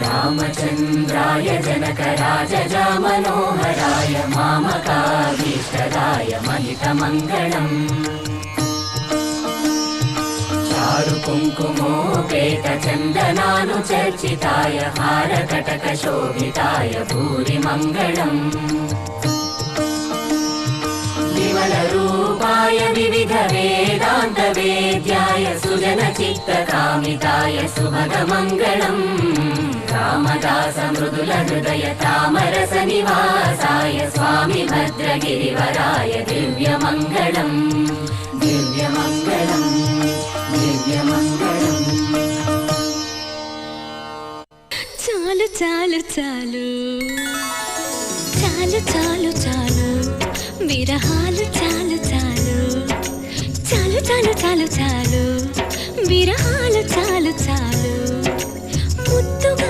रामचन्द्राय जनकराजजा मनोहराय मामकाभीष्टदाय महितमङ्गलम् चारुकुङ्कुमोपेतचन्दनानुचर्चिताय हारकटकशोभिताय भूरिमङ्गलम् विमलरूपाय विविधवेदान्तवेद्याय सुजनचित्तकामिताय सुभगमङ्गलम् रामदासमृदुलहृदय तामरसनिवासाय स्वामि भद्रगिरिवराय दिव्यमङ्गलम् दिव्यमङ्गलम् दिव्यमङ्गलम् చాలు చాలు చాలు చాలు చాలు చాలు విరహాలు చాలు చాలు చాలు చాలు చాలు చాలు విరహాలు చాలు చాలు